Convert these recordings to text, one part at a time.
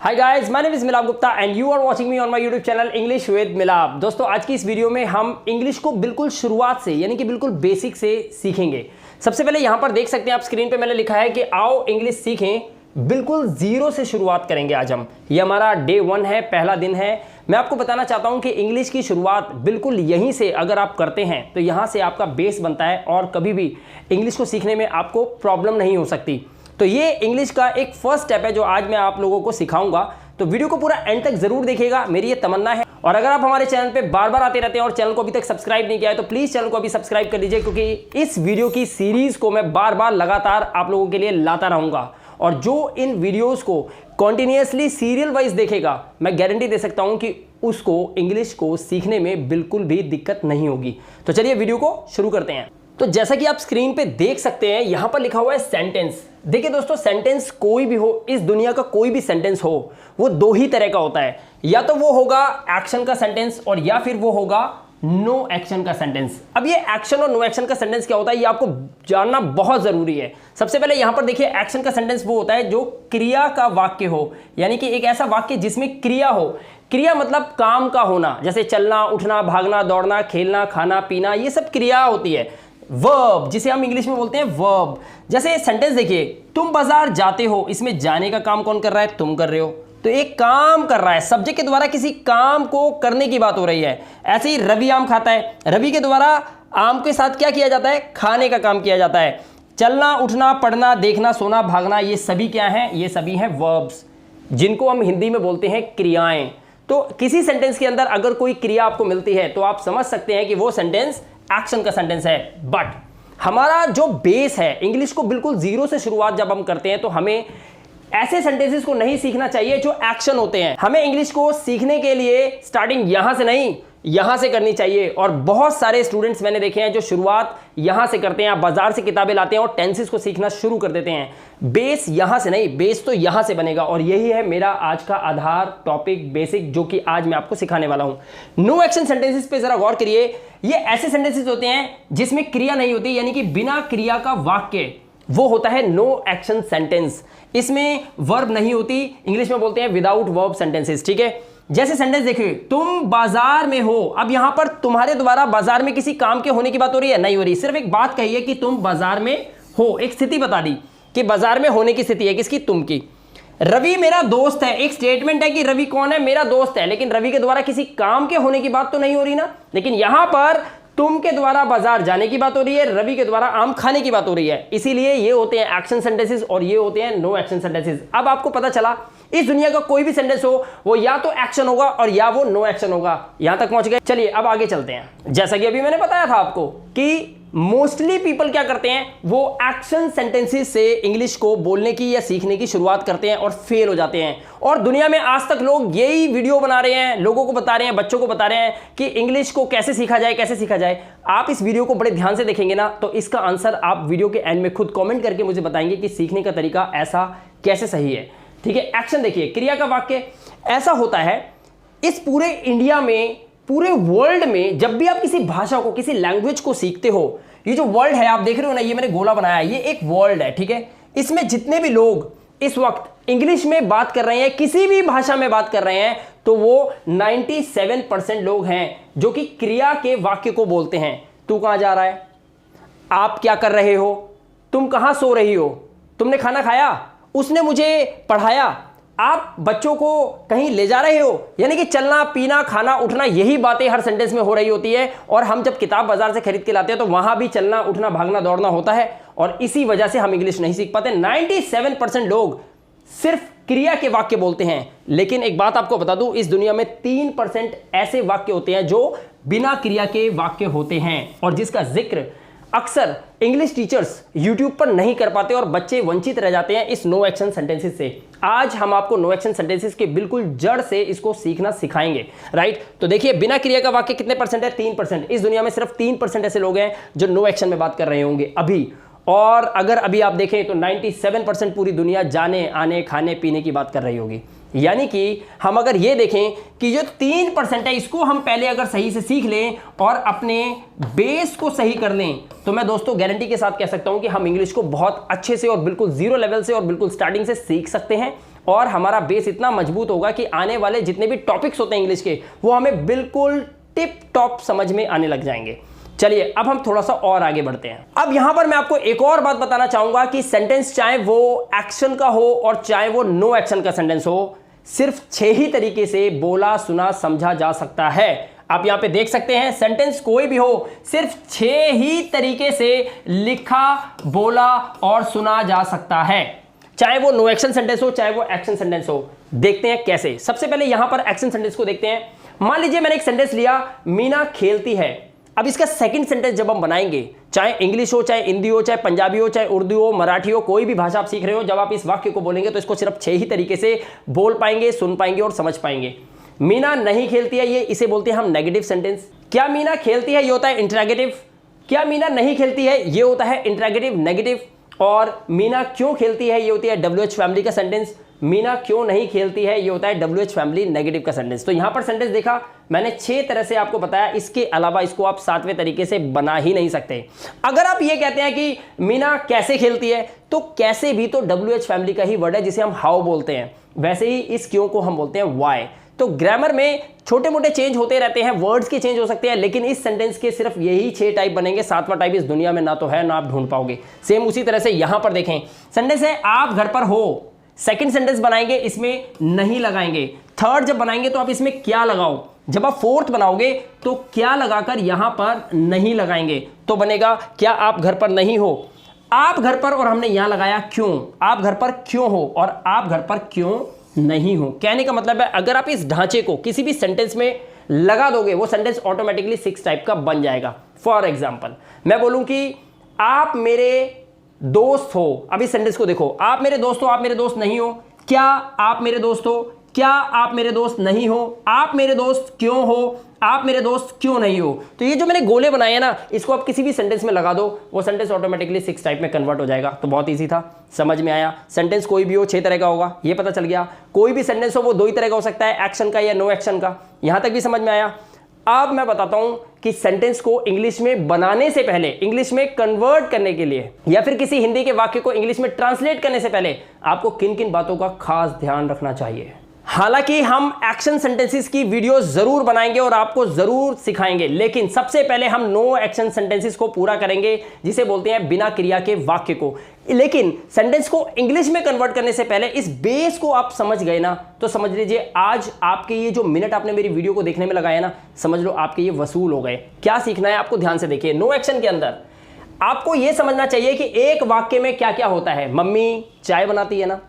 Hi guys, my name is Milap Gupta and you are watching me on my YouTube channel English with Milap. दोस्तों, आज की इस video में हम इंग्लिश को बिल्कुल शुरुआत से यानी कि बिल्कुल बेसिक से सीखेंगे। सबसे पहले यहाँ पर देख सकते हैं आप स्क्रीन पे मैंने लिखा है कि आओ इंग्लिश सीखें, बिल्कुल जीरो से शुरुआत करेंगे आज हम। ये हमारा डे 1 है, पहला दिन है। मैं आपको बताना चाहता हूँ कि इंग्लिश की शुरुआत बिल्कुल यहीं से अगर आप करते हैं तो यहाँ से आपका बेस बनता है और कभी भी इंग्लिश को सीखने में आपको प्रॉब्लम नहीं हो सकती। तो ये इंग्लिश का एक फर्स्ट स्टेप है जो आज मैं आप लोगों को सिखाऊंगा। तो वीडियो को पूरा एंड तक जरूर देखिएगा, मेरी ये तमन्ना है। और अगर आप हमारे चैनल पे बार बार आते रहते हैं और चैनल को अभी तक सब्सक्राइब नहीं किया है तो प्लीज चैनल को अभी सब्सक्राइब कर लीजिए, क्योंकि इस वीडियो की सीरीज को मैं बार बार लगातार आप लोगों के लिए लाता रहूंगा। और जो इन वीडियोस को कॉन्टिन्यूसली सीरियल वाइज देखेगा, मैं गारंटी दे सकता हूं कि उसको इंग्लिश को सीखने में बिल्कुल भी दिक्कत नहीं होगी। तो चलिए वीडियो को शुरू करते हैं। तो जैसा कि आप स्क्रीन पे देख सकते हैं, यहां पर लिखा हुआ है सेंटेंस। देखिए दोस्तों, सेंटेंस कोई भी हो, इस दुनिया का कोई भी सेंटेंस हो, वो दो ही तरह का होता है। या तो वो होगा एक्शन का सेंटेंस और या फिर वो होगा नो एक्शन का सेंटेंस। अब ये एक्शन और नो एक्शन का सेंटेंस क्या होता है, ये आपको जानना बहुत जरूरी है। सबसे पहले यहां पर देखिए, एक्शन का सेंटेंस वो होता है जो क्रिया का वाक्य हो, यानी कि एक ऐसा वाक्य जिसमें क्रिया हो। क्रिया मतलब काम का होना, जैसे चलना, उठना, भागना, दौड़ना, खेलना, खाना, पीना, ये सब क्रिया होती है। वर्ब, जिसे हम इंग्लिश में बोलते हैं वर्ब। जैसे सेंटेंस देखिए, तुम बाजार जाते हो, इसमें जाने का काम कौन कर रहा है? तुम कर रहे हो। तो एक काम कर रहा है, सब्जेक्ट के द्वारा किसी काम को करने की बात हो रही है। ऐसे ही रवि आम खाता है, रवि के द्वारा आम के साथ क्या किया जाता है? खाने का काम किया जाता है। चलना, उठना, पढ़ना, देखना, सोना, भागना, ये सभी क्या हैं? ये सभी हैं वर्ब्स, जिनको हम हिंदी में बोलते हैं क्रियाएं। तो किसी सेंटेंस के अंदर अगर कोई क्रिया आपको मिलती है तो आप समझ सकते हैं कि वो सेंटेंस एक्शन का सेंटेंस है। बट हमारा जो बेस है, इंग्लिश को बिल्कुल जीरो से शुरुआत जब हम करते हैं तो हमें ऐसे सेंटेंसेस को नहीं सीखना चाहिए जो एक्शन होते हैं। हमें इंग्लिश को सीखने के लिए स्टार्टिंग यहां से नहीं, यहां से करनी चाहिए। और बहुत सारे स्टूडेंट्स मैंने देखे हैं जो शुरुआत यहां से करते हैं। आप बाजार से किताबें लाते हैं और टेंसेस को सीखना शुरू कर देते हैं। बेस यहां से नहीं, बेस तो यहां से बनेगा। और यही है मेरा आज का आधार टॉपिक बेसिक, जो कि आज मैं आपको सिखाने वाला हूं। नो एक्शन सेंटेंसेस पे जरा गौर करिए। ये ऐसे सेंटेंसेस होते हैं जिसमें क्रिया नहीं होती, यानी कि बिना क्रिया का वाक्य, वो होता है नो एक्शन सेंटेंस। इसमें वर्ब नहीं होती, इंग्लिश में बोलते हैं विदाउट वर्ब सेंटेंसेस। ठीक है, जैसे सेंटेंस देखिए, तुम बाजार में हो। अब यहां पर तुम्हारे द्वारा बाजार में किसी काम के होने की बात हो रही है? नहीं हो रही। सिर्फ एक बात कही है कि तुम बाजार में हो, एक स्थिति बता दी कि बाजार में होने की स्थिति है। किसकी? तुम की। रवि मेरा दोस्त है, एक स्टेटमेंट है कि रवि कौन है? मेरा दोस्त है। लेकिन रवि के द्वारा किसी काम के होने की बात तो नहीं हो रही ना। लेकिन यहां पर तुम के द्वारा बाजार जाने की बात हो रही है, रवि के द्वारा आम खाने की बात हो रही है। इसीलिए ये होते हैं एक्शन सेंटेंसेस और ये होते हैं नो एक्शन सेंटेंसेस। अब आपको पता चला, इस दुनिया का कोई भी सेंटेंस हो, वो या तो एक्शन होगा और या वो नो एक्शन होगा। यहां तक पहुंच गए। चलिए अब आगे चलते हैं। जैसा कि अभी मैंने बताया था आपको कि मोस्टली पीपल क्या करते हैं, वो एक्शन सेंटेंसेस से इंग्लिश को बोलने की या सीखने की शुरुआत करते हैं और फेल हो जाते हैं। और दुनिया में आज तक लोग यही वीडियो बना रहे हैं, लोगों को बता रहे हैं, बच्चों को बता रहे हैं कि इंग्लिश को कैसे सीखा जाए, कैसे सीखा जाए। आप इस वीडियो को बड़े ध्यान से देखेंगे ना, तो इसका आंसर आप वीडियो के एंड में खुद कॉमेंट करके मुझे बताएंगे कि सीखने का तरीका ऐसा कैसे सही है। ठीक है, एक्शन देखिए, क्रिया का वाक्य ऐसा होता है। इस पूरे इंडिया में, पूरे वर्ल्ड में, जब भी आप किसी भाषा को, किसी लैंग्वेज को सीखते हो, ये जो वर्ल्ड है आप देख रहे हो ना, ये मैंने गोला बनाया है, ये एक वर्ल्ड है। ठीक है, इसमें जितने भी लोग इस वक्त इंग्लिश में बात कर रहे हैं, किसी भी भाषा में बात कर रहे हैं, तो वो 97% लोग हैं जो कि क्रिया के वाक्य को बोलते हैं। तू कहां जा रहा है? आप क्या कर रहे हो? तुम कहां सो रही हो? तुमने खाना खाया? उसने मुझे पढ़ाया? आप बच्चों को कहीं ले जा रहे हो? यानी कि चलना, पीना, खाना, उठना, यही बातें हर सेंटेंस में हो रही होती है। और हम जब किताब बाजार से खरीद के लाते हैं तो वहां भी चलना, उठना, भागना, दौड़ना होता है। और इसी वजह से हम इंग्लिश नहीं सीख पाते। 97% लोग सिर्फ क्रिया के वाक्य बोलते हैं। लेकिन एक बात आपको बता दूं, इस दुनिया में 3% ऐसे वाक्य होते हैं जो बिना क्रिया के वाक्य होते हैं, और जिसका जिक्र अक्सर इंग्लिश टीचर्स YouTube पर नहीं कर पाते और बच्चे वंचित रह जाते हैं इस नो एक्शन सेंटेंसेस से। आज हम आपको नो एक्शन सेंटेंसेस के बिल्कुल जड़ से इसको सीखना सिखाएंगे। राइट, तो देखिए, बिना क्रिया का वाक्य कितने परसेंट है? 3%। इस दुनिया में सिर्फ 3% ऐसे लोग हैं जो नो एक्शन में बात कर रहे होंगे अभी। और अगर अभी आप देखें तो 97% पूरी दुनिया जाने, आने, खाने, पीने की बात कर रही होगी। यानी कि हम अगर ये देखें कि जो 3% है, इसको हम पहले अगर सही से सीख लें और अपने बेस को सही कर लें, तो मैं दोस्तों गारंटी के साथ कह सकता हूं कि हम इंग्लिश को बहुत अच्छे से और बिल्कुल जीरो लेवल से और बिल्कुल स्टार्टिंग से सीख सकते हैं। और हमारा बेस इतना मजबूत होगा कि आने वाले जितने भी टॉपिक्स होते हैं इंग्लिश के वो हमें बिल्कुल टिप टॉप समझ में आने लग जाएंगे। चलिए अब हम थोड़ा सा और आगे बढ़ते हैं। अब यहां पर मैं आपको एक और बात बताना चाहूंगा कि सेंटेंस चाहे वो एक्शन का हो और चाहे वो नो एक्शन का सेंटेंस हो, सिर्फ 6 ही तरीके से बोला सुना समझा जा सकता है। आप यहां पे देख सकते हैं सेंटेंस कोई भी हो, सिर्फ 6 ही तरीके से लिखा, बोला और सुना जा सकता है, चाहे वो नो एक्शन सेंटेंस हो चाहे वो एक्शन सेंटेंस हो। देखते हैं कैसे। सबसे पहले यहां पर एक्शन सेंटेंस को देखते हैं। मान लीजिए मैंने एक सेंटेंस लिया, मीना खेलती है। अब इसका सेकंड सेंटेंस जब हम बनाएंगे, चाहे इंग्लिश हो चाहे हिंदी हो चाहे पंजाबी हो चाहे उर्दू हो मराठी हो, कोई भी भाषा आप सीख रहे हो, जब आप इस वाक्य को बोलेंगे तो इसको सिर्फ 6 ही तरीके से बोल पाएंगे, सुन पाएंगे और समझ पाएंगे। मीना नहीं खेलती है, ये इसे बोलते हैं हम नेगेटिव सेंटेंस। क्या मीना खेलती है, ये होता है इंटरोगेटिव। क्या मीना नहीं खेलती है, ये होता है इंटरोगेटिव नेगेटिव। और मीना क्यों खेलती है, ये होती है WH फैमिली का सेंटेंस। मीना क्यों नहीं खेलती है, ये होता है WH फैमिली नेगेटिव का सेंटेंस। तो यहां पर सेंटेंस देखा मैंने 6 तरह से आपको बताया, इसके अलावा इसको आप 7वें तरीके से बना ही नहीं सकते। अगर आप ये कहते हैं कि मीना कैसे खेलती है, तो कैसे भी तो WH फैमिली का ही वर्ड है जिसे हम हाउ बोलते हैं, वैसे ही इस क्यों को हम बोलते हैं व्हाई। तो ग्रामर में छोटे मोटे चेंज होते रहते हैं, वर्ड्स के चेंज हो सकते हैं, लेकिन इस सेंटेंस के सिर्फ यही 6 टाइप बनेंगे। 7वां टाइप इस दुनिया में ना तो है ना आप ढूंढ पाओगे। सेम उसी तरह से यहां पर देखें, सेंटेंस है आप घर पर हो। सेकंड सेंटेंस बनाएंगे, इसमें नहीं लगाएंगे। थर्ड जब बनाएंगे तो आप इसमें क्या लगाओ। जब आप फोर्थ बनाओगे तो क्या लगाकर यहां पर नहीं लगाएंगे, तो बनेगा क्या आप घर पर नहीं हो। आप घर पर और हमने यहां लगाया क्यों, आप घर पर क्यों हो और आप घर पर क्यों नहीं हो। कहने का मतलब है अगर आप इस ढांचे को किसी भी सेंटेंस में लगा दोगे, वो सेंटेंस ऑटोमेटिकली 6 टाइप का बन जाएगा। फॉर एग्जाम्पल मैं बोलूं कि आप मेरे दोस्त हो। अब इस सेंटेंस को देखो, आप मेरे दोस्त हो, आप मेरे दोस्त नहीं हो। क्या आप मेरे दोस्त हो, क्या आप मेरे दोस्त नहीं हो। आप मेरे दोस्त क्यों हो, आप मेरे दोस्त क्यों नहीं हो। तो ये जो मैंने गोले बनाए हैं ना, इसको आप किसी भी सेंटेंस में लगा दो, वो सेंटेंस ऑटोमेटिकली 6 टाइप में कन्वर्ट हो जाएगा। तो बहुत ईजी था, समझ में आया। सेंटेंस कोई भी हो 6 तरह का होगा, ये पता चल गया। कोई भी सेंटेंस हो वो 2 ही तरह का हो सकता है, एक्शन का या नो एक्शन का। यहां तक भी समझ में आया। अब मैं बताता हूं कि सेंटेंस को इंग्लिश में बनाने से पहले, इंग्लिश में कन्वर्ट करने के लिए, या फिर किसी हिंदी के वाक्य को इंग्लिश में ट्रांसलेट करने से पहले आपको किन किन बातों का खास ध्यान रखना चाहिए। हालांकि हम एक्शन सेंटेंसेस की वीडियो जरूर बनाएंगे और आपको जरूर सिखाएंगे, लेकिन सबसे पहले हम नो एक्शन सेंटेंसेस को पूरा करेंगे, जिसे बोलते हैं बिना क्रिया के वाक्य को। लेकिन सेंटेंस को इंग्लिश में कन्वर्ट करने से पहले इस बेस को आप समझ गए ना, तो समझ लीजिए आज आपके ये जो मिनट आपने मेरी वीडियो को देखने में लगाया ना, समझ लो आपके ये वसूल हो गए। क्या सीखना है आपको, ध्यान से देखिए। नो एक्शन के अंदर आपको यह समझना चाहिए कि एक वाक्य में क्या क्या होता है। मम्मी चाय बनाती है ना,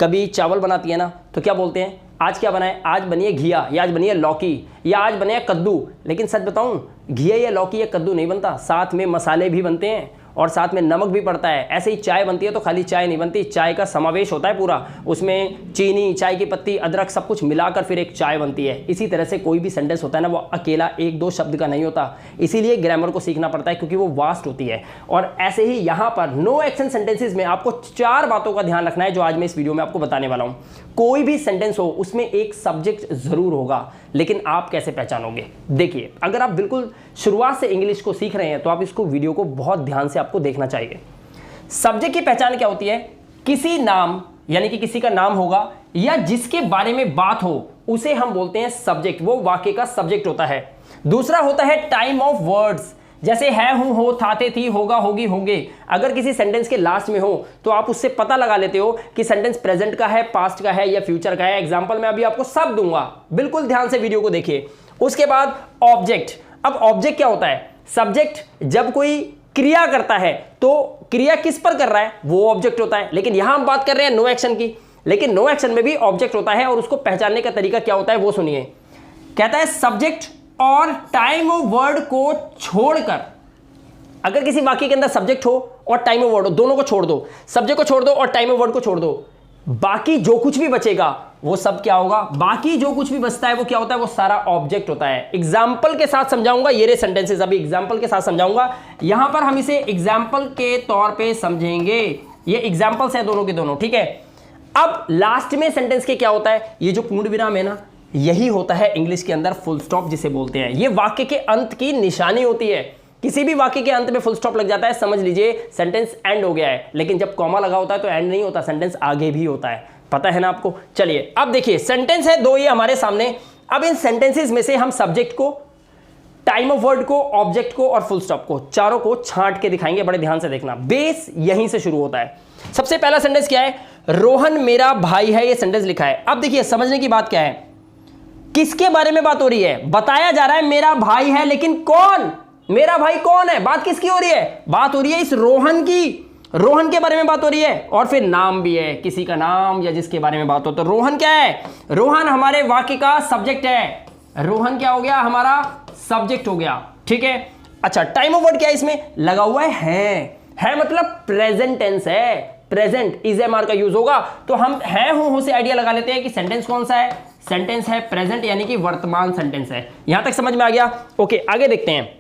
कभी चावल बनाती है ना, तो क्या बोलते हैं, आज क्या बनाए, आज बनी है घिया, या आज बनी है लौकी, या आज बने कद्दू। लेकिन सच बताऊं, घिया या लौकी या कद्दू नहीं बनता, साथ में मसाले भी बनते हैं और साथ में नमक भी पड़ता है। ऐसे ही चाय बनती है तो खाली चाय नहीं बनती, चाय का समावेश होता है पूरा, उसमें चीनी, चाय की पत्ती, अदरक सब कुछ मिलाकर फिर एक चाय बनती है। इसी तरह से कोई भी सेंटेंस होता है ना, वो अकेला 1-2 शब्द का नहीं होता, इसीलिए ग्रामर को सीखना पड़ता है क्योंकि वो वास्ट होती है। और ऐसे ही यहाँ पर नो एक्शन सेंटेंसेज में आपको 4 बातों का ध्यान रखना है, जो आज मैं इस वीडियो में आपको बताने वाला हूँ। कोई भी सेंटेंस हो उसमें एक सब्जेक्ट जरूर होगा, लेकिन आप कैसे पहचानोगे। देखिए, अगर आप बिल्कुल शुरुआत से इंग्लिश को सीख रहे हैं तो आप इसको वीडियो को बहुत ध्यान से आपको देखना चाहिए। सब्जेक्ट की पहचान क्या होती है, किसी नाम यानी कि किसी का नाम होगा या जिसके बारे में बात हो उसे हम बोलते हैं सब्जेक्ट, वो वाक्य का सब्जेक्ट होता है। दूसरा होता है टाइम ऑफ वर्ड्स, जैसे है, हूं, हो, था, थे, थी, होगा, होगी, होंगे। अगर किसी सेंटेंस के लास्ट में हो तो आप उससे पता लगा लेते हो कि सेंटेंस प्रेजेंट का है, पास्ट का है या फ्यूचर का है। एग्जांपल मैं अभी आपको सब दूंगा, बिल्कुल ध्यान से वीडियो को देखिए। उसके बाद ऑब्जेक्ट। अब ऑब्जेक्ट क्या होता है, सब्जेक्ट जब कोई क्रिया करता है तो क्रिया किस पर कर रहा है वो ऑब्जेक्ट होता है। लेकिन यहां हम बात कर रहे हैं नो एक्शन की, लेकिन नो एक्शन में भी ऑब्जेक्ट होता है और उसको पहचानने का तरीका क्या होता है वो सुनिए। कहता है सब्जेक्ट और टाइम ऑफ वर्ड को छोड़कर, अगर किसी वाक्य के अंदर सब्जेक्ट हो और टाइम ऑफ वर्ड हो, दोनों को छोड़ दो, सब्जेक्ट को छोड़ दो और टाइम ऑफ वर्ड को छोड़ दो, बाकी जो कुछ भी बचेगा वो सब क्या होगा, बाकी जो कुछ भी बचता है वो क्या होता है, वो सारा ऑब्जेक्ट होता है। एग्जाम्पल के साथ समझाऊंगा, ये रे सेंटेंसेस अभी एग्जाम्पल के साथ समझाऊंगा। यहां पर हम इसे एग्जाम्पल के तौर पे समझेंगे, ये एग्जाम्पल्स हैं दोनों के दोनों, ठीक है। अब लास्ट में सेंटेंस के क्या होता है, ये जो पूर्ण विराम है ना, यही होता है इंग्लिश के अंदर फुल स्टॉप जिसे बोलते हैं। ये वाक्य के अंत की निशानी होती है। किसी भी वाक्य के अंत में फुल स्टॉप लग जाता है, समझ लीजिए सेंटेंस एंड हो गया है। लेकिन जब कॉमा लगा होता है तो एंड नहीं होता, सेंटेंस आगे भी होता है। पता है ना आपको। चलिए अब देखिए सेंटेंस है दो ये हमारे सामने। अब इन सेंटेंसेस में से हम सब्जेक्ट को, टाइम ऑफ वर्ड को, ऑब्जेक्ट को और फुल स्टॉप को, चारों को छांट के दिखाएंगे। बड़े ध्यान से देखना, बेस यहीं से शुरू होता है। सबसे पहला सेंटेंस क्या है, रोहन मेरा भाई है, ये सेंटेंस लिखा है। अब देखिए समझने की बात क्या है, किसके बारे में बात हो रही है, बताया जा रहा है मेरा भाई है, लेकिन कौन, मेरा भाई कौन है, बात किसकी हो रही है, बात हो रही है इस रोहन की, रोहन के बारे में बात हो रही है। और फिर नाम भी है, किसी का नाम या जिसके बारे में बात हो। तो रोहन क्या है, रोहन हमारे वाक्य का सब्जेक्ट है, रोहन क्या हो गया, हमारा सब्जेक्ट हो गया, ठीक है। अच्छा टाइम ऑफ वर्ड क्या है इसमें लगा हुआ है मतलब प्रेजेंट टेंस है, प्रेजेंट इज एम आर का यूज होगा। तो हम है हूं से आइडिया लगा लेते हैं कि सेंटेंस कौन सा है, सेंटेंस है प्रेजेंट, यानी कि वर्तमान सेंटेंस है। यहां तक समझ में आ गया। ओके आगे देखते हैं।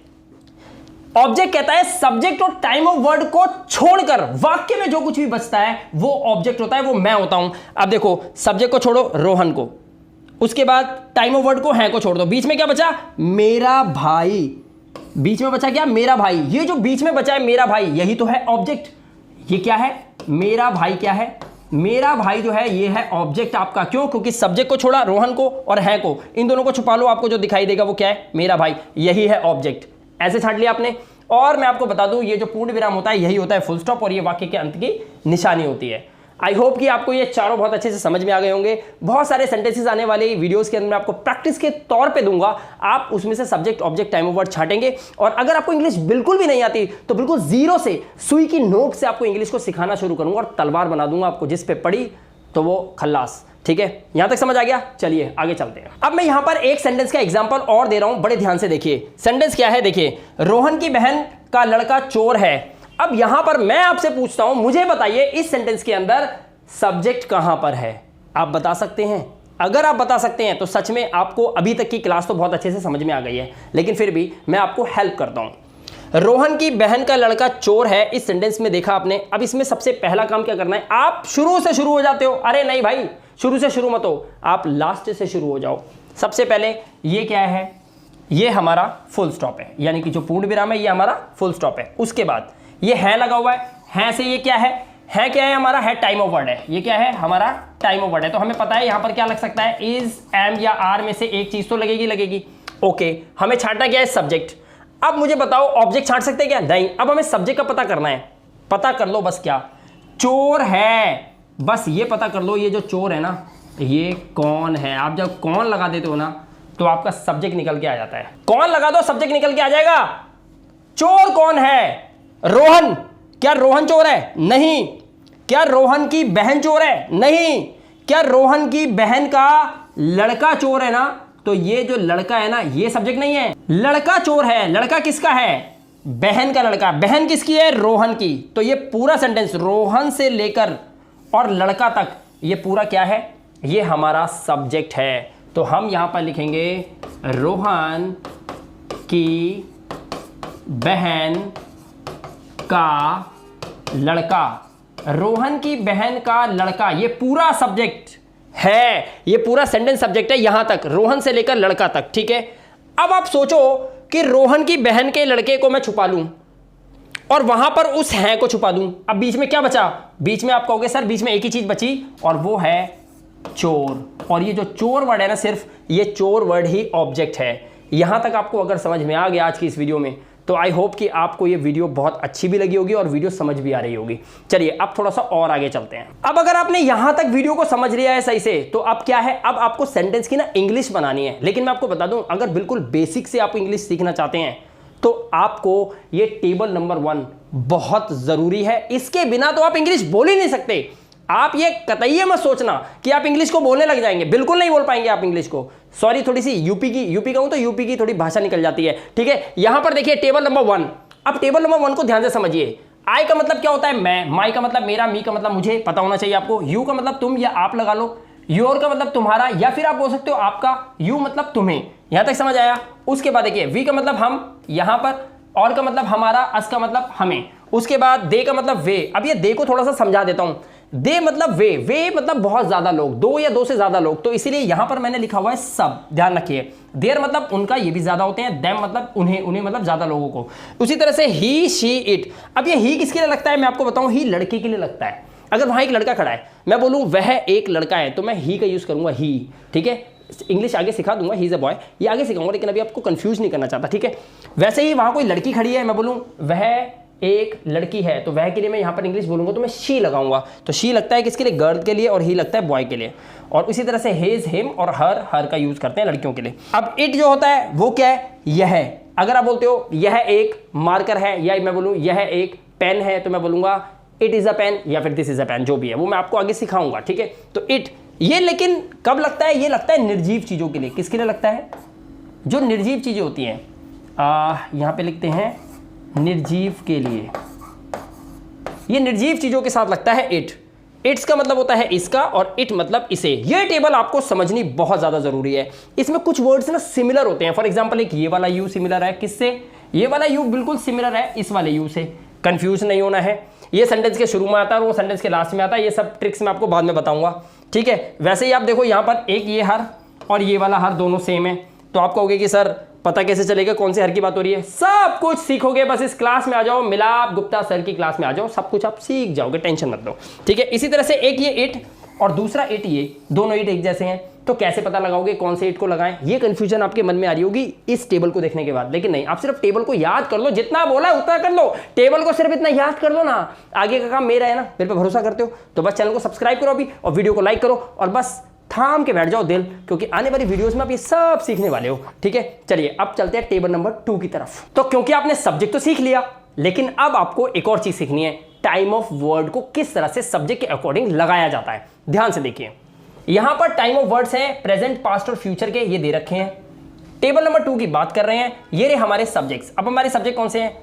ऑब्जेक्ट कहता है सब्जेक्ट और टाइम ऑफ वर्ड को छोड़कर वाक्य में जो कुछ भी बचता है वो ऑब्जेक्ट होता है, वो मैं होता हूं। अब देखो सब्जेक्ट को छोड़ो, रोहन को, उसके बाद टाइम ऑफ वर्ड को, है को छोड़ दो, बीच में क्या बचा, मेरा भाई, बीच में बचा क्या, मेरा भाई। ये जो बीच में बचा है मेरा भाई, यही तो है ऑब्जेक्ट। ये क्या है, मेरा भाई क्या है, मेरा भाई जो है ये है ऑब्जेक्ट आपका। क्यों, क्योंकि सब्जेक्ट को छोड़ा, रोहन को और है को, इन दोनों को छुपा लो, आपको जो दिखाई देगा वो क्या है, मेरा भाई, यही है ऑब्जेक्ट। ऐसे छांट लिया आपने। और मैं आपको बता दूं ये जो पूर्ण विराम होता है यही होता है फुल स्टॉप, और ये वाक्य के अंत की निशानी होती है। आई होप कि आपको ये चारों बहुत अच्छे से समझ में आ गए होंगे। बहुत सारे सेंटेंसेस आने वाले वीडियोस के अंदर मैं आपको प्रैक्टिस के तौर पे दूंगा, आप उसमें से subject, object, time of word छांटेंगे। और अगर आपको इंग्लिश बिल्कुल भी नहीं आती तो बिल्कुल जीरो से, सुई की नोक से आपको इंग्लिश को सिखाना शुरू करूंगा और तलवार बना दूंगा आपको, जिस पे पड़ी तो वो खल्लास। ठीक है, यहां तक समझ आ गया। चलिए आगे चलते हैं। अब मैं यहां पर एक सेंटेंस का एग्जांपल और दे रहा हूं, बड़े ध्यान से देखिए। सेंटेंस क्या है, देखिए, रोहन की बहन का लड़का चोर है। अब यहां पर मैं आपसे पूछता हूं, मुझे बताइए इस सेंटेंस के अंदर सब्जेक्ट कहां पर है, आप बता सकते हैं? अगर आप बता सकते हैं तो सच में आपको अभी तक की क्लास तो बहुत अच्छे से समझ में आ गई है, लेकिन फिर भी मैं आपको हेल्प करता हूं। रोहन की बहन का लड़का चोर है, इस सेंटेंस में देखा आपने। अब इसमें सबसे पहला काम क्या करना है, आप शुरू से शुरू हो जाते हो। अरे नहीं भाई, शुरू से शुरू मत हो, आप लास्ट से शुरू हो जाओ। सबसे पहले ये क्या है, ये हमारा फुल स्टॉप है, यानी कि जो पूर्ण विराम है ये हमारा फुल स्टॉप है। उसके बाद ये है लगा हुआ है से ये क्या है क्या है हमारा, है टाइम ऑफ वर्ड है। ये क्या है, हमारा टाइम ऑफ वर्ड है। तो हमें पता है यहां पर क्या लग सकता है, इज, एम या आर में से एक चीज तो लगेगी। ओके, हमें छांटना क्या है, सब्जेक्ट। अब मुझे बताओ ऑब्जेक्ट छांट सकते हैं क्या, नहीं। अब हमें सब्जेक्ट का पता करना है। पता कर लो बस, क्या चोर है, बस ये पता कर लो, ये जो चोर है ना ये कौन है। आप जब कौन लगा देते हो ना तो आपका सब्जेक्ट निकल के आ जाता है। कौन लगा दो, सब्जेक्ट निकल के आ जाएगा। चोर कौन है, रोहन। क्या रोहन चोर है, नहीं। क्या रोहन की बहन चोर है, नहीं। क्या रोहन की बहन का लड़का चोर है ना, तो ये जो लड़का है ना ये सब्जेक्ट नहीं है, लड़का चोर है। लड़का किसका है, बहन का लड़का। बहन किसकी है, रोहन की। तो ये पूरा सेंटेंस रोहन से लेकर और लड़का तक, ये पूरा क्या है, ये हमारा सब्जेक्ट है। तो हम यहां पर लिखेंगे रोहन की बहन का लड़का, रोहन की बहन का लड़का, ये पूरा सब्जेक्ट है, ये पूरा सेंटेंस सब्जेक्ट है यहां तक, रोहन से लेकर लड़का तक। ठीक है, अब आप सोचो कि रोहन की बहन के लड़के को मैं छुपा लूं और वहां पर उस है को छुपा दूं। अब बीच में क्या बचा, बीच में आप कहोगे सर बीच में एक ही चीज बची और वो है चोर। और ये जो चोर वर्ड है ना, सिर्फ ये चोर वर्ड ही ऑब्जेक्ट है। यहां तक आपको अगर समझ में आ गया आज की इस वीडियो में, तो आई होप कि आपको ये वीडियो बहुत अच्छी भी लगी होगी और वीडियो समझ भी आ रही होगी। चलिए अब थोड़ा सा और आगे चलते हैं। अब अगर आपने यहां तक वीडियो को समझ लिया है सही से, तो अब क्या है, अब आपको सेंटेंस की ना इंग्लिश बनानी है। लेकिन मैं आपको बता दूं, अगर बिल्कुल बेसिक से आप इंग्लिश सीखना चाहते हैं तो आपको ये टेबल नंबर 1 बहुत जरूरी है। इसके बिना तो आप इंग्लिश बोल ही नहीं सकते। आप ये कतई मत सोचना कि आप इंग्लिश को बोलने लग जाएंगे, बिल्कुल नहीं बोल पाएंगे आप इंग्लिश को। सॉरी, थोड़ी सी यूपी कहूं तो यूपी की थोड़ी भाषा निकल जाती है। ठीक है, यहां पर देखिए टेबल नंबर 1। अब टेबल नंबर 1 को ध्यान से समझिए। आई का मतलब क्या होता है, मैं। माई का मतलब मेरा। मी का मतलब मुझे, पता होना चाहिए आपको। यू का मतलब तुम या आप लगा लो। योर का मतलब तुम्हारा, या फिर आप बोल सकते हो आपका। यू मतलब तुम्हें। यहां तक समझ आया। उसके बाद देखिए वी का मतलब हम, यहां पर और का मतलब हमारा, अस का मतलब हमें। उसके बाद दे का मतलब वे। अब ये दे को थोड़ा सा समझा देता हूं। दे मतलब वे मतलब बहुत ज्यादा लोग, 2 या 2 से ज्यादा लोग, तो इसीलिए यहां पर मैंने लिखा हुआ है सब, ध्यान रखिए। देयर मतलब उनका, ये भी ज्यादा होते हैं। देम मतलब उन्हें मतलब ज्यादा लोगों को। उसी तरह से ही, शी, इट। अब ये ही किसके लिए लगता है मैं आपको बताऊं, ही लड़के के लिए लगता है। अगर वहाँ एक लड़का खड़ा है, मैं बोलूँ वह एक लड़का है, तो मैं ही का यूज़ करूँगा ही, ठीक है। इंग्लिश आगे सिखा दूंगा, ही इज़ अ बॉय, ये आगे सिखाऊंगा, लेकिन अभी आपको कंफ्यूज नहीं करना चाहता, ठीक है। वैसे ही वहाँ कोई लड़की खड़ी है, मैं बोलूँ वह एक लड़की है, तो वह के लिए मैं यहाँ पर इंग्लिश बोलूँगा तो मैं शी लगाऊंगा। तो शी लगता है किसके लिए, गर्ल के लिए, और ही लगता है बॉय के लिए। और इसी तरह से हिज, हिम और हर का यूज़ करते हैं लड़कियों के लिए। अब इट जो होता है वो क्या है, यह। अगर आप बोलते हो यह एक मार्कर है, या मैं बोलूँ यह एक पेन है, तो मैं बोलूँगा इट इज़ अ पेन या फिर दिस इज़ अ पेन, जो भी है वो मैं आपको आगे सिखाऊंगा, ठीक है। तो इट ये लेकिन कब लगता है, ये लगता है निर्जीव चीज़ों के लिए। किसके लिए लगता है, जो निर्जीव चीज़ें होती हैं, यहाँ पे लिखते हैं निर्जीव के लिए, ये निर्जीव चीज़ों के साथ लगता है इट। इट्स का मतलब होता है इसका, और इट मतलब इसे। ये टेबल आपको समझनी बहुत ज़्यादा ज़रूरी है। इसमें कुछ वर्ड्स ना सिमिलर होते हैं। फॉर एग्जांपल एक ये वाला यू सिमिलर है किससे, ये वाला यू बिल्कुल सिमिलर है इस वाले यू से। कंफ्यूज नहीं होना है, ये सेंटेंस के शुरू में आता है और वो सेंटेंस के लास्ट में आता है। ये सब ट्रिक्स मैं आपको बाद में बताऊंगा, ठीक है। वैसे ही आप देखो यहाँ पर एक ये हर और ये वाला हर दोनों सेम है, तो आप कहोगे कि सर पता कैसे चलेगा कौन से हर की बात हो रही है। सब कुछ सीखोगे, बस इस क्लास में आ जाओ, मिलाप गुप्ता सर की क्लास में आ जाओ, सब कुछ आप सीख जाओगे, टेंशन मत लो, ठीक है। इसी तरह से एक ये इट और दूसरा इट, ये दोनों इट एक जैसे हैं, तो कैसे पता लगाओगे कौन से इट को लगाएं। ये कंफ्यूजन आपके मन में आ रही होगी इस टेबल को देखने के बाद, लेकिन नहीं, आप सिर्फ टेबल को याद कर लो, जितना बोला उतना कर लो, टेबल को सिर्फ इतना याद कर लो ना, आगे का काम मेरा है ना, मेरे पे भरोसा करते हो तो बस चैनल को सब्सक्राइब करो अभी, और वीडियो को लाइक करो, और बस थाम के बैठ जाओ दिल, क्योंकि आने वाली वीडियोस में आप ये सब सीखने वाले हो, ठीक है। चलिए अब चलते हैं टेबल नंबर 2 की तरफ। तो क्योंकि आपने सब्जेक्ट तो सीख लिया, लेकिन अब आपको एक और चीज सीखनी है, टाइम ऑफ वर्ड को किस तरह से सब्जेक्ट के अकॉर्डिंग लगाया जाता है। ध्यान से देखिए, यहां पर टाइम ऑफ वर्ड्स हैं प्रेजेंट, पास्ट और फ्यूचर के, ये दे रखे हैं। टेबल नंबर 2 की बात कर रहे हैं, ये रहे हमारे सब्जेक्ट्स। अब हमारे सब्जेक्ट कौन से हैं,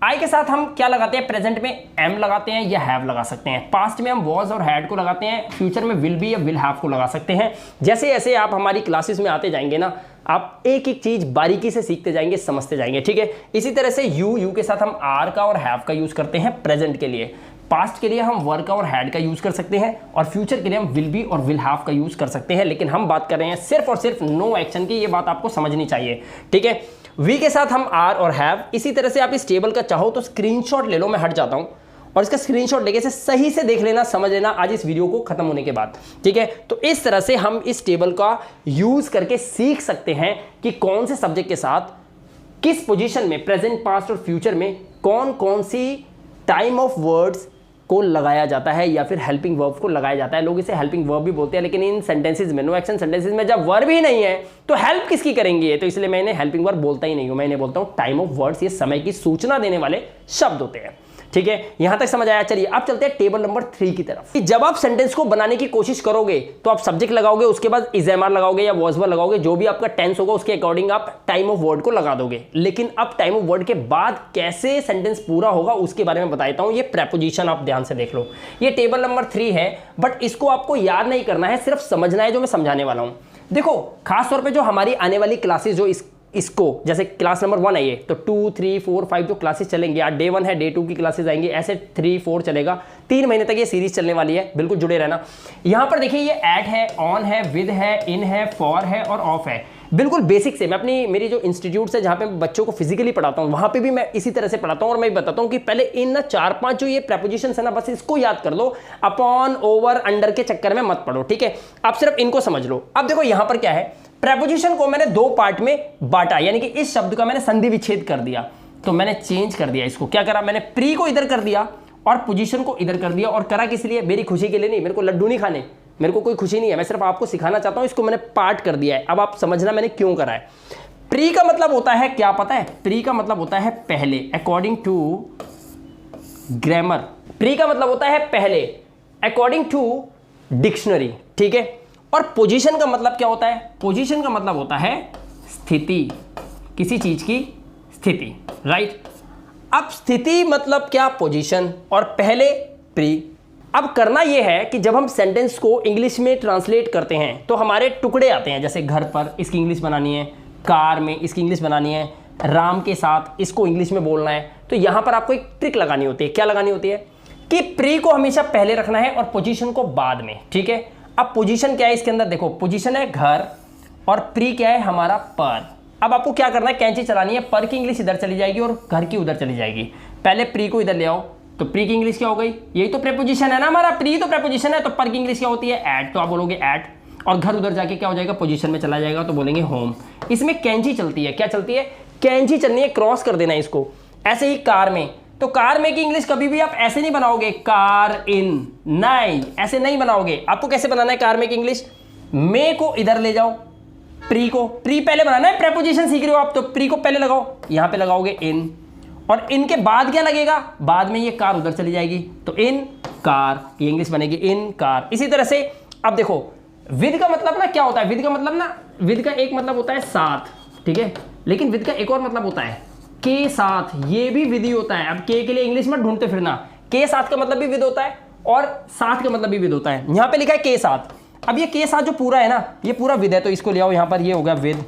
आई के साथ हम क्या लगाते हैं, प्रेजेंट में एम लगाते हैं या हैव लगा सकते हैं, पास्ट में हम वॉज और हैड को लगाते हैं, फ्यूचर में विल बी या विल हैव को लगा सकते हैं। जैसे जैसे आप हमारी क्लासेस में आते जाएंगे ना, आप एक एक चीज बारीकी से सीखते जाएंगे, समझते जाएंगे, ठीक है। इसी तरह से यू के साथ हम आर का और हैव का यूज करते हैं प्रेजेंट के लिए, पास्ट के लिए हम वर का और हैड का यूज कर सकते हैं, और फ्यूचर के लिए हम विल बी और विल हैव का यूज कर सकते हैं। लेकिन हम बात कर रहे हैं सिर्फ और सिर्फ नो एक्शन की, ये बात आपको समझनी चाहिए, ठीक है। वी के साथ हम आर और हैव। इसी तरह से आप इस टेबल का चाहो तो स्क्रीनशॉट ले लो, मैं हट जाता हूं, और इसका स्क्रीनशॉट लेके से सही से देख लेना, समझ लेना आज इस वीडियो को खत्म होने के बाद, ठीक है। तो इस तरह से हम इस टेबल का यूज करके सीख सकते हैं कि कौन से सब्जेक्ट के साथ किस पोजीशन में प्रेजेंट, पास्ट और फ्यूचर में कौन कौन सी टाइम ऑफ वर्ड्स को लगाया जाता है या फिर हेल्पिंग वर्ब को लगाया जाता है। लोग इसे हेल्पिंग वर्ब भी बोलते हैं, लेकिन इन सेंटेंसेस में, नो एक्शन सेंटेंसेस में जब वर्ब ही नहीं है तो हेल्प किसकी करेंगे, तो इसलिए मैं इन्हें हेल्पिंग वर्ब बोलता ही नहीं हूं, मैं इन्हें बोलता हूं टाइम ऑफ वर्ड्स। ये समय की सूचना देने वाले शब्द होते हैं, ठीक है। यहां तक समझ आया। चलिए अब चलते हैं टेबल नंबर 3 की तरफ। जब आप सेंटेंस को बनाने की कोशिश करोगे तो आप सब्जेक्ट लगाओगे, उसके बाद इज एम आर लगाओगे या वॉज वर लगाओगे, जो भी आपका टेंस होगा उसके अकॉर्डिंग आप टाइम ऑफ वर्ड को लगा दोगे। लेकिन अब टाइम ऑफ वर्ड के बाद कैसे सेंटेंस पूरा होगा उसके बारे में बताता हूं। ये प्रेपोजिशन आप ध्यान से देख लो, ये टेबल नंबर 3 है, बट इसको आपको याद नहीं करना है, सिर्फ समझना है जो मैं समझाने वाला हूं। देखो खास तौर पे जो हमारी आने वाली क्लासेस जो इसको जैसे क्लास नंबर 1 है ये, तो 2, 3, 4, 5 जो क्लासेस चलेंगे, आज डे 1 है, डे 2 की क्लासेस आएंगी, ऐसे 3, 4 चलेगा, 3 महीने तक ये सीरीज चलने वाली है, बिल्कुल जुड़े रहना। यहां पर देखिए ये एट है, ऑन है, विद है, इन है, फॉर है और ऑफ है। बिल्कुल बेसिक से मैं मेरी जो इंस्टीट्यूट है जहां पे बच्चों को फिजिकली पढ़ाता हूं, वहां पे भी मैं इसी तरह से पढ़ाता हूं, और मैं बताता हूं कि पहले इन ना 4-5 जो ये प्रेपोजिशंस है ना, बस इसको याद कर लो, अपॉन, ओवर, अंडर के चक्कर में मत पढ़ो, ठीक है। आप सिर्फ इनको समझ लो। अब देखो यहां पर क्या है, प्रेपोजिशन को मैंने 2 पार्ट में बांटा, यानी कि इस शब्द का मैंने संधि विच्छेद कर दिया, तो मैंने चेंज कर दिया इसको। क्या करा मैंने, प्री को इधर कर दिया और पोजीशन को इधर कर दिया, और करा किस लिए, मेरी खुशी के लिए नहीं, मेरे को लड्डू नहीं खाने, मेरे को कोई खुशी नहीं है, मैं सिर्फ आपको सिखाना चाहता हूं, इसको मैंने पार्ट कर दिया है। अब आप समझना मैंने क्यों करा है। प्री का मतलब होता है क्या पता है, प्री का मतलब होता है पहले, अकॉर्डिंग टू ग्रामर। प्री का मतलब होता है पहले, अकॉर्डिंग टू डिक्शनरी, ठीक है। और पोजीशन का मतलब क्या होता है, पोजीशन का मतलब होता है स्थिति, किसी चीज की स्थिति, राइट। अब स्थिति मतलब क्या, पोजीशन, और पहले प्री। अब करना यह है कि जब हम सेंटेंस को इंग्लिश में ट्रांसलेट करते हैं तो हमारे टुकड़े आते हैं, जैसे घर पर इसकी इंग्लिश बनानी है, कार में इसकी इंग्लिश बनानी है, राम के साथ इसको इंग्लिश में बोलना है। तो यहां पर आपको एक ट्रिक लगानी होती है। क्या लगानी होती है कि प्री को हमेशा पहले रखना है और पोजीशन को बाद में, ठीक है। अब पोजीशन क्या है इसके अंदर, देखो पोजीशन है घर और प्री क्या है हमारा पर। अब आपको क्या करना है, कैंची चलानी है, पर की इंग्लिश इधर चली जाएगी और घर की उधर चली जाएगी। पहले प्री को इधर ले आओ, तो प्री की इंग्लिश क्या हो गई? यही तो प्रेपोजिशन है ना हमारा, प्री तो प्रेपोजिशन है, तो पर की इंग्लिश क्या होती है? एट। तो आप बोलोगे एट, और घर उधर जाके क्या हो जाएगा? पोजीशन में चला जाएगा, तो बोलेंगे होम। इसमें कैंची चलती है, क्या चलती है? कैंची चलनी है, क्रॉस कर देना है इसको। ऐसे ही कार में, तो कार में की इंग्लिश कभी भी आप ऐसे नहीं बनाओगे कार इन, नहीं, ऐसे नहीं बनाओगे। आपको कैसे बनाना है कार में की इंग्लिश? मे को इधर ले जाओ, प्री को, प्री पहले बनाना है, प्रेपोजिशन सीख रहे हो आप तो प्री को पहले लगाओ, यहां पे लगाओगे इन, और इनके बाद क्या लगेगा? बाद में ये कार उधर चली जाएगी, तो इन कार, ये इंग्लिश बनेगी इन कार। इसी तरह से अब देखो, विद का मतलब ना क्या होता है? विद का मतलब ना, विद का एक मतलब होता है साथ, ठीक है, लेकिन विद का एक और मतलब होता है के साथ, ये भी विधि होता है। अब के लिए इंग्लिश मत ढूंढते फिरना, के साथ का मतलब भी विद होता है और साथ का मतलब भी विद होता है। यहां पे लिखा है के साथ, अब ये के साथ जो पूरा है ना, ये पूरा विद है, तो इसको ले आओ यहां पर, ये हो गया विद,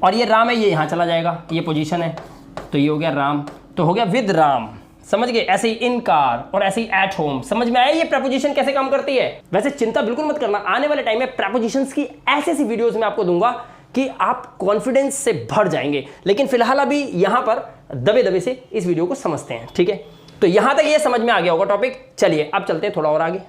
और ये राम है, ये यहां चला जाएगा, ये पोजीशन है, तो ये हो गया राम, तो हो गया विद राम। समझ गए? ऐसे ही इन कार और ऐसे ही एट होम। समझ में आया ये प्रेपोजिशन कैसे काम करती है? वैसे चिंता बिल्कुल मत करना, आने वाले टाइम में प्रेपोजिशंस की ऐसी ऐसी वीडियोस में आपको दूंगा कि आप कॉन्फिडेंस से भर जाएंगे। लेकिन फिलहाल अभी यहां पर दबे दबे से इस वीडियो को समझते हैं, ठीक है? तो यहां तक ये समझ में आ गया होगा टॉपिक। चलिए अब चलते हैं थोड़ा और आगे।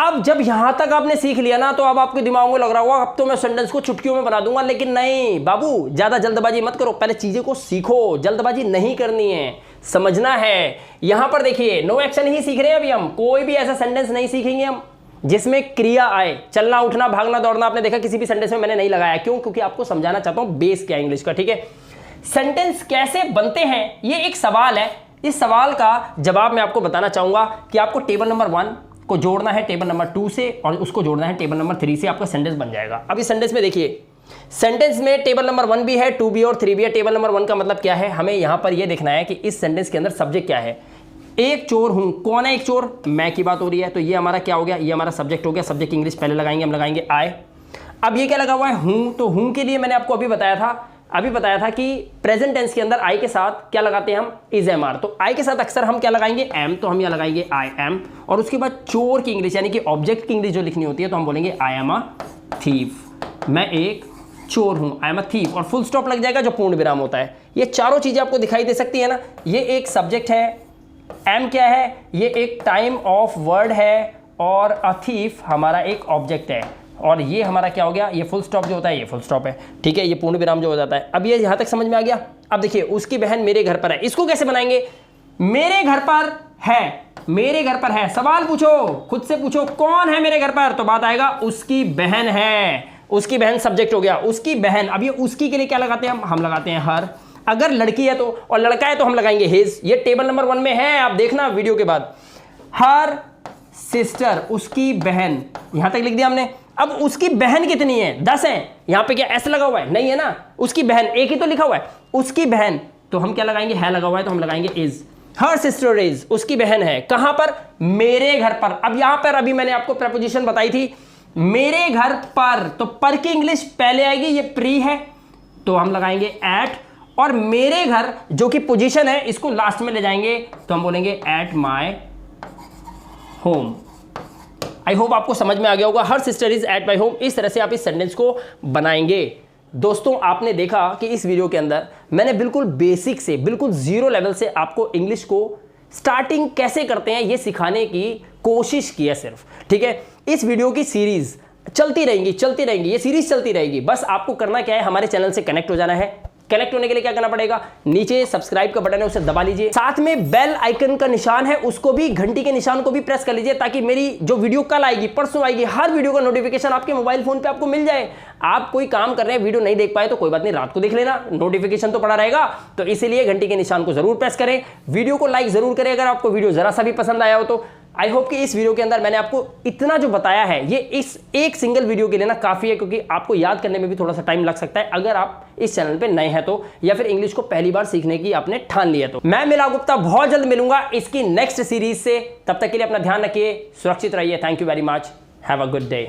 अब जब यहां तक आपने सीख लिया ना, तो अब आपके दिमाग में लग रहा होगा अब तो मैं सेंटेंस को चुटकियों में बना दूंगा, लेकिन नहीं बाबू, ज्यादा जल्दबाजी मत करो, पहले चीजें को सीखो, जल्दबाजी नहीं करनी है, समझना है। यहां पर देखिए, नो एक्शन ही सीख रहे हैं अभी हम, कोई भी ऐसा सेंटेंस नहीं सीखेंगे हम जिसमें क्रिया आए। चलना, उठना, भागना, दौड़ना आपने देखा किसी भी सेंटेंस में मैंने नहीं लगाया, क्यों? क्योंकि आपको समझाना चाहता हूं बेस क्या है इंग्लिश का, ठीक है? सेंटेंस कैसे बनते हैं, ये एक सवाल है। इस सवाल का जवाब मैं आपको बताना चाहूंगा कि आपको टेबल नंबर 1 को जोड़ना है टेबल नंबर 2 से, और उसको जोड़ना है टेबल नंबर 3 से, आपका सेंटेंस बन जाएगा। अब इस सेंटेंस में देखिए, सेंटेंस में टेबल नंबर 1 भी है, 2 भी और 3 भी है। टेबल नंबर 1 का मतलब क्या है? हमें यहां पर यह देखना है कि इस सेंटेंस के अंदर सब्जेक्ट क्या है। एक चोर हूं, कौन है एक चोर? मैं की बात हो रही है, तो ये हमारा क्या हो गया? ये हमारा सब्जेक्ट हो गया। सब्जेक्ट की इंग्लिश पहले लगाएंगे, हम लगाएंगे आई। अब ये क्या लगा हुआ है? हूं, तो हूं के लिए मैंने आपको अभी बताया था कि प्रेजेंट टेंस के अंदर आई के साथ क्या लगाते हैं हम? Is M R. तो आई के साथ अक्सर हम क्या लगाएंगे? एम, तो हम यहाँ लगाएंगे आई एम। और उसके बाद चोर की इंग्लिश यानी कि ऑब्जेक्ट की इंग्लिश जो लिखनी होती है, तो हम बोलेंगे आई एम अ थीफ, मैं एक चोर हूं, आई एम अ थीफ, और फुल स्टॉप लग जाएगा जो पूर्ण विराम होता है। ये चारों चीजें आपको दिखाई दे सकती है ना। ये एक सब्जेक्ट है, एम क्या है? ये एक टाइम ऑफ वर्ड है, और अ थीफ हमारा एक ऑब्जेक्ट है, और ये हमारा क्या हो गया? ये फुल स्टॉप जो होता है, ये फुल स्टॉप है, ठीक है? ये पूर्ण विराम जो हो जाता है। अब ये यहां तक समझ में आ गया। अब देखिए, उसकी बहन मेरे घर पर है, इसको कैसे बनाएंगे? मेरे घर पर है, मेरे घर पर है, सवाल पूछो, खुद से पूछो कौन है मेरे घर पर, तो बात आएगा उसकी बहन है। उसकी बहन सब्जेक्ट हो गया, उसकी बहन। अब ये उसकी के लिए क्या लगाते हैं हम लगाते हैं हर। अगर लड़की है तो, और लड़का है तो हम लगाएंगे हिज। ये टेबल नंबर 1 में है, आप देखना वीडियो के बाद। हर सिस्टर, उसकी बहन, यहां तक लिख दिया हमने। अब उसकी बहन कितनी है? 10 है। यहां पे क्या ऐसे लगा हुआ है? नहीं है ना, उसकी बहन एक ही तो लिखा हुआ है, उसकी बहन, तो हम क्या लगाएंगे? है लगा हुआ है, तो हम लगाएंगे इज। हर सिस्टर इज, उसकी बहन है, कहां पर? मेरे घर पर। अब यहां पर अभी मैंने आपको प्रेपोजिशन बताई थी, मेरे घर पर, तो पर की इंग्लिश पहले आएगी, ये प्री है, तो हम लगाएंगे एट, और मेरे घर जो कि पोजीशन है, इसको लास्ट में ले जाएंगे, तो हम बोलेंगे at my home. I hope आपको समझ में आ गया होगा। Her sister is at my home. इस तरह से आप इस सेंटेंस को बनाएंगे। दोस्तों, आपने देखा कि इस वीडियो के अंदर मैंने बिल्कुल बेसिक से, बिल्कुल जीरो लेवल से आपको इंग्लिश को स्टार्टिंग कैसे करते हैं ये सिखाने की कोशिश की है सिर्फ, ठीक है? इस वीडियो की सीरीज चलती रहेंगी, ये सीरीज चलती रहेगी। बस आपको करना क्या है? हमारे चैनल से कनेक्ट हो जाना है। कनेक्ट होने के लिए क्या करना पड़ेगा? नीचे सब्सक्राइब का बटन है, उसे दबा लीजिए। साथ में बेल आइकन का निशान है, उसको भी, घंटी के निशान को भी प्रेस कर लीजिए, ताकि मेरी जो वीडियो कल आएगी, परसों आएगी, हर वीडियो का नोटिफिकेशन आपके मोबाइल फोन पे आपको मिल जाए। आप कोई काम कर रहे हैं, वीडियो नहीं देख पाए तो कोई बात नहीं, रात को देख लेना, नोटिफिकेशन तो पड़ा रहेगा। तो इसीलिए घंटी के निशान को जरूर प्रेस करें। वीडियो को लाइक जरूर करें अगर आपको वीडियो जरा सा भी पसंद आया हो तो। आई होप कि इस वीडियो के अंदर मैंने आपको इतना जो बताया है, ये इस एक सिंगल वीडियो के लिए ना काफ़ी है, क्योंकि आपको याद करने में भी थोड़ा सा टाइम लग सकता है अगर आप इस चैनल पे नए हैं तो, या फिर इंग्लिश को पहली बार सीखने की आपने ठान लिया तो। मैं मिलाप गुप्ता बहुत जल्द मिलूंगा इसकी नेक्स्ट सीरीज से। तब तक के लिए अपना ध्यान रखिए, सुरक्षित रहिए। Thank you very much, have a good day.